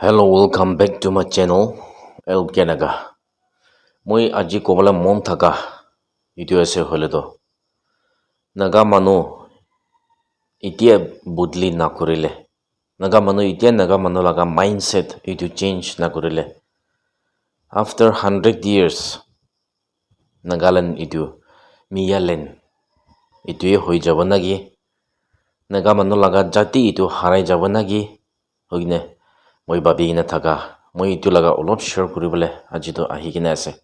Hello, welcome back to my channel, El Kenaga. Moi aji kobala mon thaka itu ase hole to. Naga manu itia budli na kurile. Naga manu laga mindset itu change na kurile. After 100 years, Nagaland itu Miyalen itu ye hoi jabanagi. Naga manu laga jati itu harai jabanagi. Hoine moi babi gina thaka moi itu laga olop share kuribole aji to ahi gina ase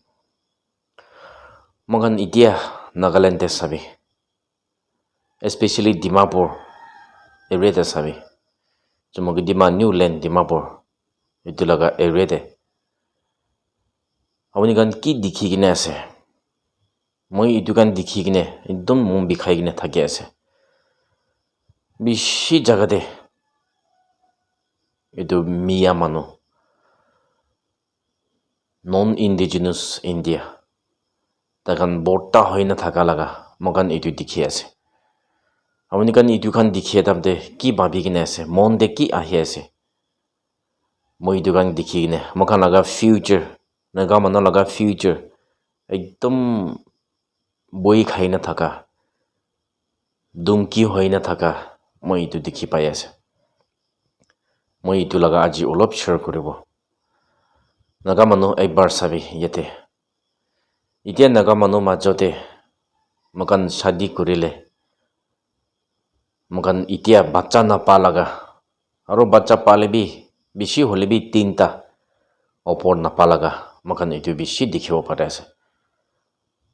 mogan itia Nagaland te sabi especially Dimapur area te sabi jomogi Dima New Land Dimapur itu laga area te awni gan ki dikhi gina ase moi itu kan dikhi gine ekdom mum bikhai gine thaki ase bishi jaga te itu Mia manu non-indigenous India takan borta hoina thaka laga mogan itu dikhi ase amuni kan itu kan dikhi tamte ki babi gine ase mon de ki ahi ase moi itu kan dikhi gine mogan laga future naga manu laga future ekdom boi khaina thaka dumki hoina thaka moi itu dikhi pai ase moi itu laga aji olop share kuribo naga manu ekbar sabi yete itia naga manu majote mokan shadi kurile mokan itia bacha na pa laga aro bacha pale bi bishi hole bi tinta opor na pa laga mokan itu bishi dikhibo pare ase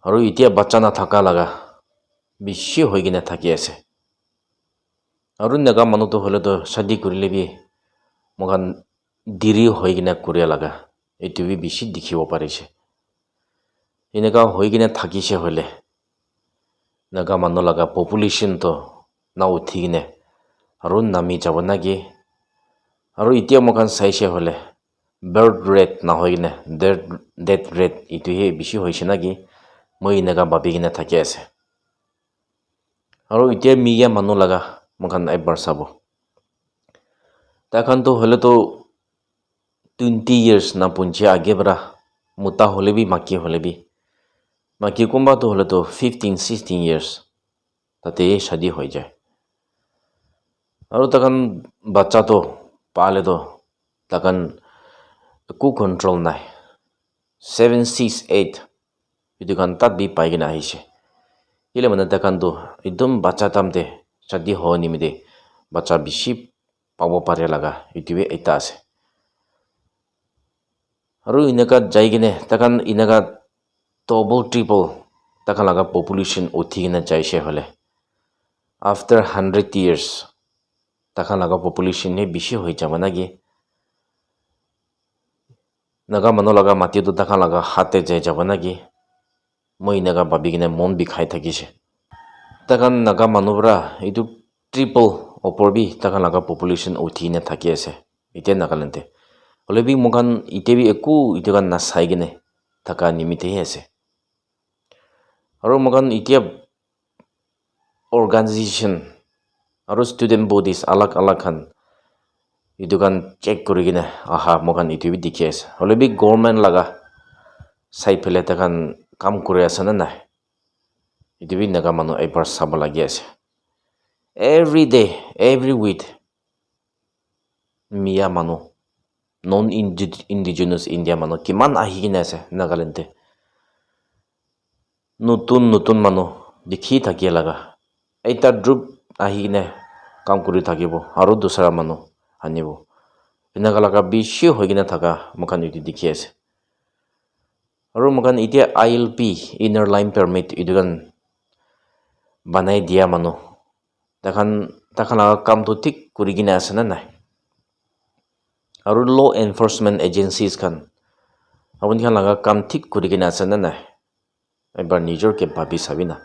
aro itia bacha na thaka laga bishi hoigina thaki ase aro naga manu to hole to shadi kurile bi mokan diri hoigina kuria laga itu bi bishi dikhibo parise এনেকা হৈ কিনে থাকিছে হলে নাগা মানুহ লগা population তো না উঠি কিনে আৰু নামি যাব নাকি আৰু এতিয়া মকান চাইছে হলে বাৰ্ড ৰেট না হৈ কিনে ডেথ ৰেট ইটোহে বেছি হৈছে নাকি মই এনেকা ভাবি কিনে থাকি আছে আৰু এতিয়া মিয়া মানুহ লগা মকান একবাৰ চাব তাখানতো হলে তো 20 years না পুঞ্চি আগে বৰা মুতা হলে বি মাকি হলে B Maki kumba to hole to 15-16 years tate shadi hoi jay aro takan bacha to pale to takan ku control nai 7-6-8 itu kan tat bi pai gina aise ile mana takan to ekdom bacha tamte shadi ho nimide bacha bishi pabo pare laga itu be eta ase aro inaka jai gine takan inaka double triple taka laga population uthi na jaise hole after 100 years taka laga population ne bishi hoi jaba nagi naga mano laga mati to taka laga hate jai jaba nagi moi naga babi gine mon bikhai thakise taka naga mano bra itu triple opor bi taka laga population uthi na thaki ase ite Nagalante hole bi mogan ite bi eku ite kan na sai gine taka nimite ase aro mogan itia organization aro student bodies alag khan itu kan check kurigina aha mogan itu bi dikhi ase hole bi government laga sai phele takan kam kuri ase na nai itu bi naga manu ekbar sabo lagi ase every day every week Mia manu non indigenous India manu kiman ahi gina ase Nagaland nutun manu dikhi thaki laga eta group ahi ne kam kuri thakibo aru dusra manu anibo enaka laga bishi hoigina thaka mokan itu dikhi ase aru mokan itia ILP inner line permit idugan banai dia manu takan laga kam to tik kuri gina ase na nai aru law enforcement agencies khan abun khan laga kam tik kuri gina ase na nai একবার নিজর কে ভাবি চাবি না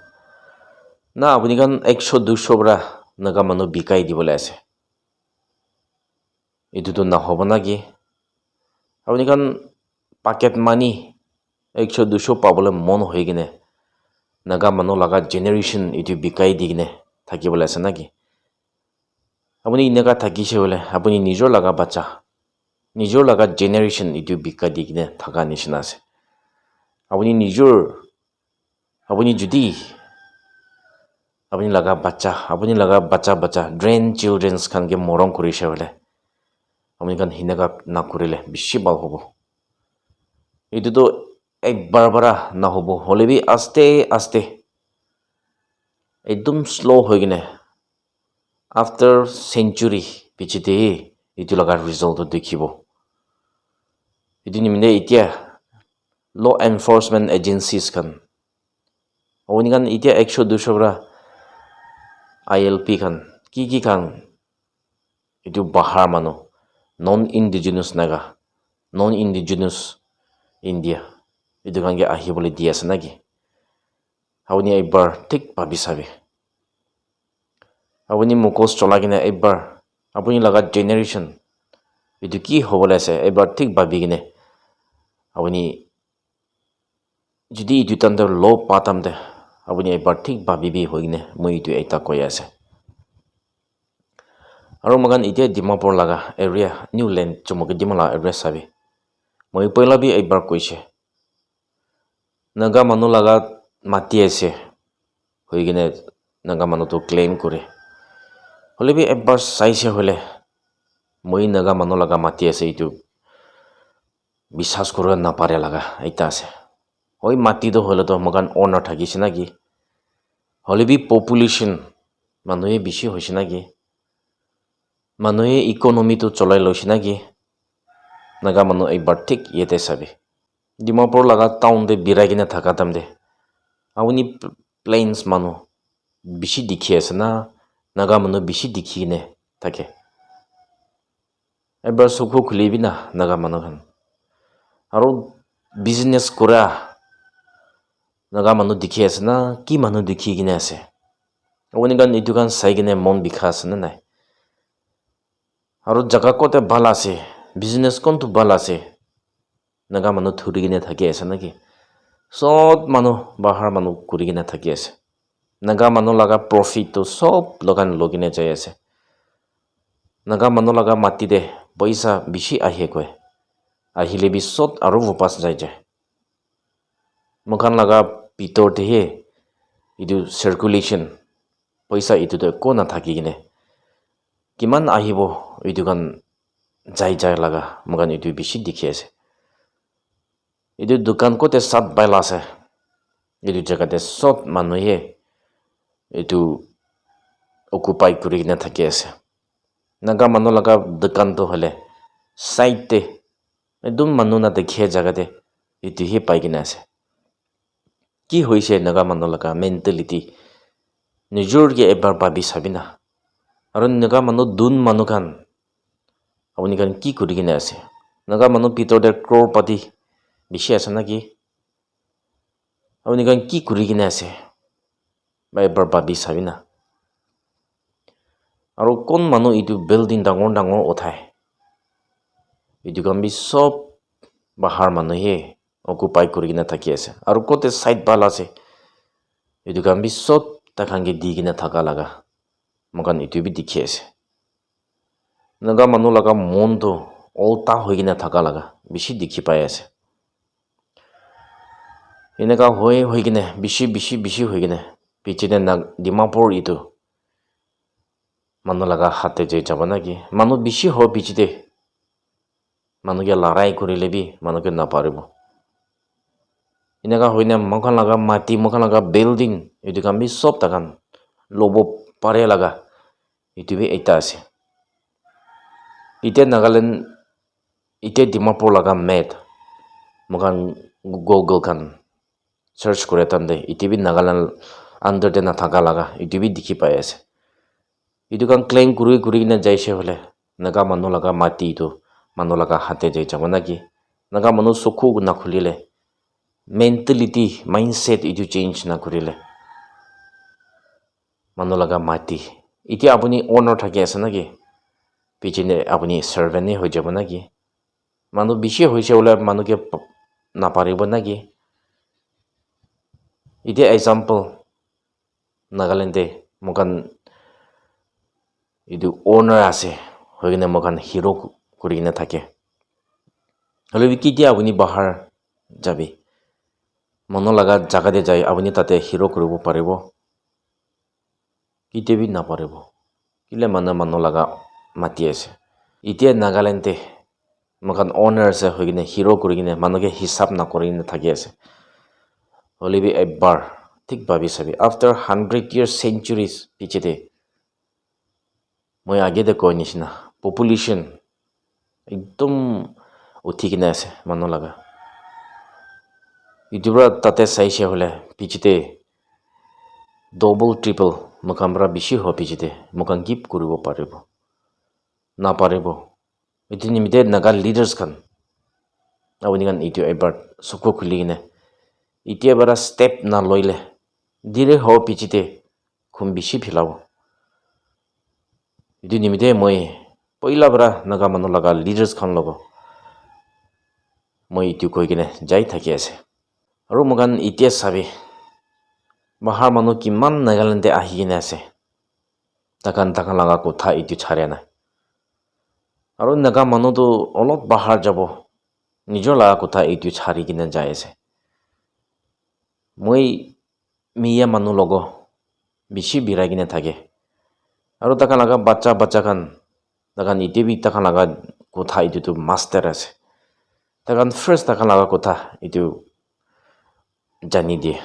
না আপনি কান 100-200 বরা নাগা মানুহ বিকাই দিবলৈ আছে এইটোতো নহ'ব নাকি আপুনি কান পাকেট মানি 100-200 পাবলৈ মন হৈ কিনে নাগা মানুহ লগা জেনেৰেশ্যন এইটো বিকাই দি কিনে থাকিবলৈ আছে নাকি আপুনি এনেকা থাকিছে বোলে আপুনি নিজৰ লগা বাচ্চা নিজৰ লগা জেনেৰেশ্যন এইটো বিকা দি কিনে থকা নিচিনা আছে আপুনি যদি আপুনি লগা বাচ্চা ড্ৰেন চিলড্ৰেনছ খানকে মৰম কৰিছে বোলে আপুনি কাৰণ সেনেকা নকৰিলে বেছি ভাল হ'ব এইটোতো একবাৰ পৰা নহ'ব হ'লে বি আস্তে আস্তে একদম শ্ল' হৈ কিনে আফটাৰ চেঞ্চুৰী পিছতে এইটো লগাৰ ৰিজাল্টটো দেখিব এইটো নিমিত্তে এতিয়া ল এনফৰ্চমেণ্ট এজেঞ্চিজ খান আপুনি কাৰণ এতিয়া 100-200 পৰা ILP খান কি খান এইটো বাহাৰ মানুহ non indigenous Naga non indigenous India এইটো কাৰণকে আহিবলৈ দি আছে নাকি আপুনি একবাৰ ঠিক ভাবি চাবি আপুনি মুখোচ চলাই কিনে একবাৰ আপুনি লগা জেনেৰেশ্যন এইটো কি হ'বলৈ আছে একবাৰ ঠিক ভাবি কিনে আপুনি যদি এইটো তান্তে ল পাতামতে আপুনি একবাৰ ঠিক ভাবিবি হৈ কিনে মই এইটো এটা কৈ আছে আৰু মগান এতিয়া ডিমাপুৰ লগা এৰিয়া নিউ লেণ্ড চমকে ডিমালা এৰিয়া চাবি মই পইলা বি একবাৰ কৈছে নাগা মানুহ লগা মাতি আছে হৈ কিনে নাগা মানুহটো ক্লেইম কৰে হ'লে বি একবাৰ চাইছে হ'লে মই নাগা মানুহ লগা মাতি আছে এইটো বিশ্বাস কৰিব নাপাৰে লগা এটা আছে হয় মাটিটো হ'লেতো মগান অনাৰ থাকিছে নাকি হ'লে বি পপুলেশ্যন মানুহে বেছি হৈছে নাকি মানুহে ইকনমিটো চলাই লৈছে নাকি নাগা মানুহ একবাৰ ঠিক ইয়াতে চাবি ডিমাপুৰ লগা টাউনতে বিৰাই কিনে থকা তামদে আপুনি প্লেইনছ মানুহ বেছি দেখি আছে না নাগা মানুহ বেছি দেখি কিনে থাকে একবাৰ চকু খুলিবি না নাগা মানুহ খান আৰু বিজনেছ কৰা নাগা মানুহ দেখি আছে না কি মানুহ দেখি কিনে আছে আপুনি কাৰণ এইটো কাৰণ চাই কিনে মন বিষা আছে নে নাই আৰু জাগা কতে ভাল আছে বিজনেছ কোনটো ভাল আছে নাগা মানুহ ধৰি কিনে থাকি আছে নাকি সব মানুহ বাহাৰ মানুহ কৰি কিনে থাকি আছে নাগা মানুহ লগা প্ৰফিটটো সব লগান লৈ কিনে যাই আছে নাগা মানুহ লগা মাটিতে পইচা বেছি আহে কয় আহিলে বিশ্বত আৰু উপাস যায় মুখান লগা ভিতৰতেহে এইটো চাৰ্কুলেশ্যন পইচা এইটোতো একো নাথাকি কিনে কিমান আহিব এইটো কাৰণ যাই লগা মুখান এইটো বেছি দেখি আছে এইটো দোকান কতে সাত বাইল আছে এইটো জেগাতে সব মানুহে এইটো অকুপাই কৰি কিনে থাকি আছে নাগা মানুহ লগা দোকানটো হ'লে চাইডতে একদম মানুহ নাদেখিয়া জেগাতে এইটোহে পাই কিনে আছে কি হৈছে নাগা মানুহ লগা মেণ্টেলিটি নিজৰকে এবাৰ ভাবি চাবি না আৰু নাগা মানুহ দুন মানুহ খান আপুনি খান কি কৰি কিনে আছে নাগা মানুহ ভিতৰতে ক্ৰ'ৰপতি বেছি আছে নাকি আপুনি খান কি কৰি কিনে আছে বা এবাৰ ভাবি চাবি না আৰু কোন মানুহ এইটো বিল্ডিং ডাঙৰ উঠায় এইটো কাম বি সব বাহাৰ মানুহে অকুপাই কৰি কিনে থাকি আছে আৰু কতে চাইড ভাল আছে এইটো কাম বি সব তাখানকে দি কিনে থাকা লগা মগান এইটো বি দেখি আছে নাগা মানুহ লগা মনটো উল্টা হৈ কিনে থাকা লগা বেছি দেখি পাই আছে এনেকা হৈ কিনে বেছি হৈ কিনে পিছতে ডিমাপুৰ এইটো মানুহ লগা হাতে যাই যাব নাকি মানুহ বেছি হয় পিছতে মানুহকে লৰাই কৰিলে বি মানুহকে নাপাৰিব এনেকা হৈ না মুখান লগা মাটি মুখান লগা বিল্ডিং এইটো কাম বি সব তাকান ল'ব পাৰে লগা এইটো বি এটা আছে এতিয়া নাগালেণ্ড এতিয়া ডিমাপুৰ লগা মেপ মুখান গুগল খান সাৰ্চ কৰে তাতে এইটো বি নাগালেণ্ড আণ্ডাৰতে নাথাকা লগা এইটো বি দেখি পাই আছে এইটো কাৰণ ক্লেইম কৰি কিনে যাইছে হ'লে নাগা মানুহ লগা মাটি এইটো মানুহ লগা হাতে যাই যাব নাকি নাগা মানুহ চকু নাখুলিলে মেণ্টেলিটি মাইণ্ডছেট এইটো চেঞ্জ নকৰিলে মানুহ লগা মাটি এতিয়া আপুনি অনাৰ থাকি আছে নাকি পিছনে আপুনি চাৰ্ভেণ্টে হৈ যাব নাকি মানুহ বেছি হৈছে বোলে মানুহকে নাপাৰিব নাকি এতিয়া এক্সাম্পল নাগালেণ্ডে মুখান এইটো অনাৰ আছে হৈ কিনে মুখান হিৰো কৰি কিনে থাকে হলে কেতিয়া আপুনি বাহাৰ যাবি মন লগা জাগাতে যাই আপুনি তাতে হিৰো কৰিব পাৰিব কেতিয়াবি নাপাৰিব কিলে মানুহ লগা মাতি আছে এতিয়া নাগালেণ্ডে মকান অনাৰ আছে হৈ কিনে হিৰো কৰি কিনে মানুহকে হিচাপ নকৰি কিনে থাকি আছে হলে বি এবাৰ ঠিক ভাবি চাবি আফটাৰ 100 years centuries পিছতে মই আগেতে কৈ নিচিনা পপুলেশ্যন একদম উঠি কিনে আছে মানুহ লগা ইউটিউবৰ তাতে চাইছে হলে পিছতে ডবল ট্ৰিপল মুখামৰা বেছি হোৱা পিছতে মুখান গিফ্ট কৰিব পাৰিব নাপাৰিব এইটো নিমিত্তে নাগা লিডাৰ্ছ খান আপুনি খান এইটো এবাৰ চকু খুলি কিনে এতিয়া বাৰা ষ্টেপ নললে ধীৰে হোৱা পিছতে খুব বেছি ফেলাব এইটো নিমিত্তে মই পইলা বাৰা নাগা মানুহ লগা লিডাৰ্ছ খান লগ মই এইটো কৈ কিনে যাই থাকি আছে আৰু মুখান এতিয়া চাবি বাহাৰ মানুহ কিমান নাগালেণ্ডে আহি কিনে আছে তাকান লগা কথা এইটো ছাৰে নাই আৰু নাগা মানুহটো অলপ বাহাৰ যাব নিজৰ লগা কথা এইটো ছাৰি কিনে যাই আছে মই মিয়া মানুহ লগ বেছি বিৰাই কিনে থাকে আৰু তাকা লগা বাচ্চা খান তাকান ইটিবি তাকা লগা কথা এইটোতো মাষ্টাৰ আছে তাকান ফাৰ্ষ্ট তাকা লগা কথা এইটো জানি দিয়ে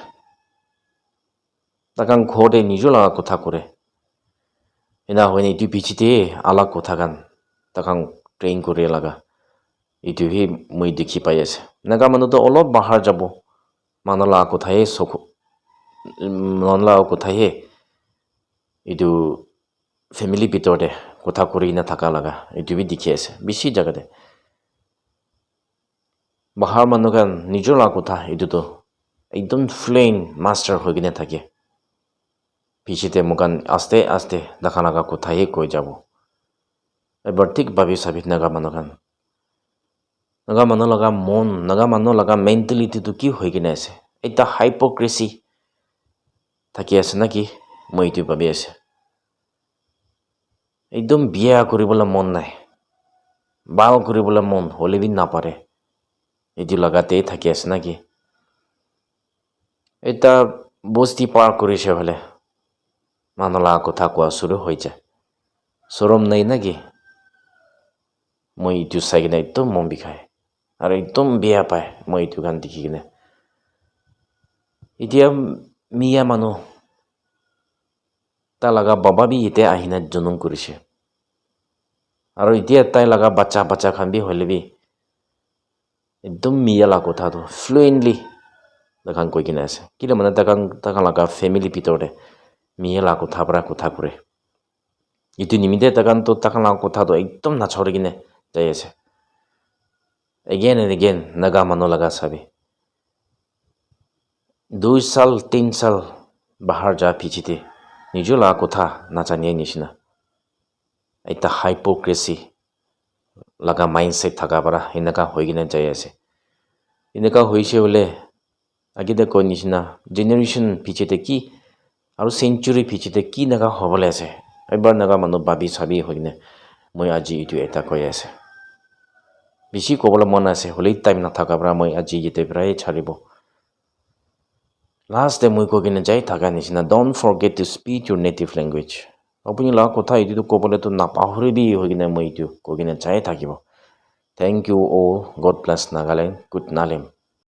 তাকান ঘৰতে নিজৰ লগা কথা কৰে এনা হয় এইটো পিছতে আলাগ কথা গান তাকান ট্ৰেইন কৰি লগা এইটোহে মই দেখি পাই আছে নাগা মানুহটো অলপ বাহাৰ যাব মানুহ লগা কথাহে চকু মন লগা কথাহে এইটো ফেমিলি ভিতৰতে কথা কৰি না থাকা লগা এইটোবি দেখি আছে বেছি জাগাতে বাহাৰ মানুহ গান নিজৰ লগা কথা এইটোতো একদম ফ্লেইন মাষ্টাৰ হৈ কিনে থাকে পিছতে মুখান আস্তে আস্তে দেখা লগা কথাহে কৈ যাব এবাৰ ঠিক ভাবি চাবি নাগা মানুহ খান নাগা মানুহ লগা মন নাগা মানুহ লগা মেণ্টেলিটিটো কি হৈ কিনে আছে এটা হাইপক্ৰেচি থাকি আছে নাকি মই এইটো ভাবি আছে একদম বিয়া কৰিবলৈ মন নাই বাল কৰিবলৈ মন হলে বি নাপাৰে এইটো লগাতেই থাকি আছে নাকি এটা বস্তি পাৰ কৰিছে হলে মানুহ লগা কথা কোৱা শুৰু হৈ যায় চৰম নাই নাকি মই এইটো চাই কিনে একদম মন বিষায় আৰু একদম বেয়া পায় মই এইটো গান দেখি কিনে এতিয়া মিয়া মানুহ তাৰ লগা বাবা বি এতিয়া আহিনা জনম কৰিছে আৰু এতিয়া তাই লগা বাচ্চা খান বি হলে বি একদম মিয়া লগা কথাটো ফ্লুৱেণ্টলি তাকান কৈ কিনে আছে কিন্তু মানে তাকান লগা ফেমিলি ভিতৰতে মিয়া লগা কথা পৰা কথা কৰে এইটো নিমিত্তে তাকান লগা কথাটো একদম নাচৰি কিনে যাই আছে again and again নাগা মানুহ লগা চাবি 2 সাল 3 সাল বাহাৰ যা পিছতে নিজৰ লগা কথা নাজানিয়ে নিচিনা এটা হাইপক্ৰেচি লগা মাইণ্ডছেট থাকা পৰা এনেকা হৈ কিনে যাই আছে এনেকা হৈছে বোলে আগেতে কৈ নিচিনা জেনেৰেশ্যন পিছতে কি আৰু চেঞ্চুৰী পিছতে কি নাগা হ'বলৈ আছে এবাৰ নাগা মানুহ ভাবি চাবি হৈ কিনে মই আজি এইটো এটা কৈ আছে বেছি ক'বলৈ মন আছে হ'লেই টাইম নাথাকা পৰা মই আজি ইয়াতে প্ৰায় ছাড়িব লাষ্ট মই কৈ কিনে যাই থাকা নিচিনা don't forget two speak Euro native language আপুনি লগা কথা এইটোতো ক'বলৈতো নাপাহৰিবি হৈ কিনে মই এইটো কৈ কিনে যাই থাকিব thank you all God bless Nagaland good নালেম